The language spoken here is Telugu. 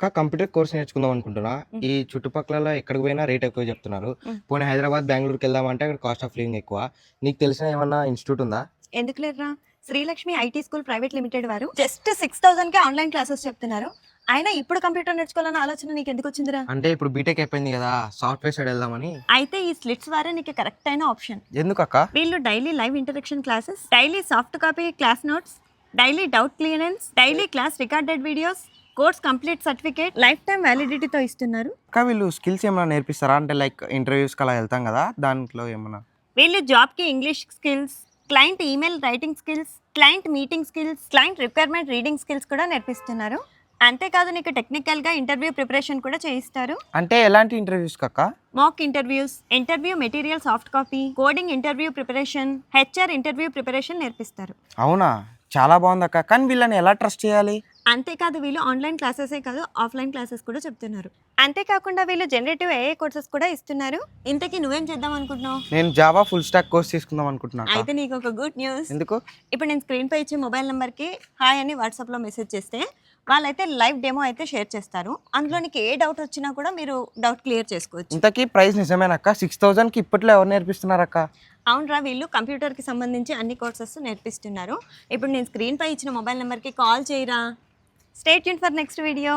అక్క కంప్యూటర్ కోర్స్ నేర్చుకుందాం అనుకుంటున్నా. హ్మ్. ఈ చుట్టుపక్కల ఎక్కడికి పోయినా రేట్ ఎక్కువ చెప్తున్నారు. హ్మ్. పోనీ హైదరాబాద్, బెంగుళూరుకి వెళ్దామంటే అక్కడ కాస్ట్ ఆఫ్ లివింగ్ ఎక్కువ. నీకు తెలిసిన ఏమన్నా ఇన్‌స్టిట్యూట్ ఉందా? ఎందుకు లేదురా, Srilakshmi IT school private limited వారు జస్ట్ 6000కే ఆన్లైన్ క్లాసెస్ చెప్తున్నారు. అయినా ఇప్పుడు కంప్యూటర్ నేర్చుకోవాలన్న ఆలోచన నీకు ఎందుకు వచ్చిందిరా? అంటే ఇప్పుడు బీటెక్ అయిపోయింది కదా! సాఫ్ట్‌వేర్ సైడ్ వెళ్దామని. అయితే ఈ స్లిట్స్ వారే నీకు కరెక్ట్ అయిన ఆప్షన్. ఎందుకక్క? వీళ్ళు daily live interaction classes, daily soft copy class notes, daily doubt clearance, daily class recorded videos, course complete certificate, lifetime వ్యాలిడిటీతో ఇస్తున్నారు. అక్క వీళ్ళు స్కిల్స్ ఏమైనా నేర్పిస్తారా? అంటే లైక్ ఇంటర్వ్యూస్‌కి అలా వెళ్తాం కదా! దాంట్లో ఏమన్నా? వీళ్ళు జాబ్కి English skills, client email writing skills, client meeting skills, client requirement reading skills కూడా నేర్పిస్తున్నారు. అంతేకాదు నీకు టెక్నికల్గా ఇంటర్వ్యూ ప్రిపరేషన్ కూడా చేయిస్తారు. అంటే ఎలాంటి ఇంటర్వ్యూస్‌కి అక్క? Mock interviews, interview material soft copy, coding interview preparation, HR interview preparation నేర్పిస్తారు. అవునా? చాలా బాగుందక్క. కానీ వీళ్ళని ఎలా ట్రస్ట్ చేయాలి? అంతేకాదు వీళ్ళు ఆన్లైన్ క్లాసెసే కాదు ఆఫ్లైన్ క్లాసెస్ కూడా చెప్తున్నారు. అంతేకాకుండా వీళ్ళు జనరేటివ్ ఏఐ కోర్సెస్ కూడా ఇస్తున్నారు. ఇంతకీ నువ్వేం చేద్దాం అనుకుంటున్నావు? నేను జావా ఫుల్ స్టాక్ కోర్స్ తీసుకుందాం అనుకుంటున్నా అక్క. అయితే నీకు ఒక గుడ్ న్యూస్. ఎందుకు? ఇప్పుడు నేను స్క్రీన్ పై ఇచ్చే మొబైల్ నెంబర్కి హాయ్ అని వాట్సాప్లో మెసేజ్ చేస్తే వాళ్ళైతే లైవ్ డెమో అయితే షేర్ చేస్తారు. అందులో నీకు ఏ డౌట్ వచ్చినా కూడా మీరు డౌట్ క్లియర్ చేసుకోవచ్చు. ఇంతకీ ప్రైస్ నిజమేనక్క? 6000కి ఇప్పట్లో ఎవరు నేర్పిస్తున్నారక్క? అవునరా, వీళ్ళు కంప్యూటర్కి సంబంధించి అన్ని కోర్సెస్ నేర్పిస్తున్నారు. ఇప్పుడు నేను స్క్రీన్ పై ఇచ్చిన మొబైల్ నెంబర్కి కాల్ చేయరా. Stay tune for next video.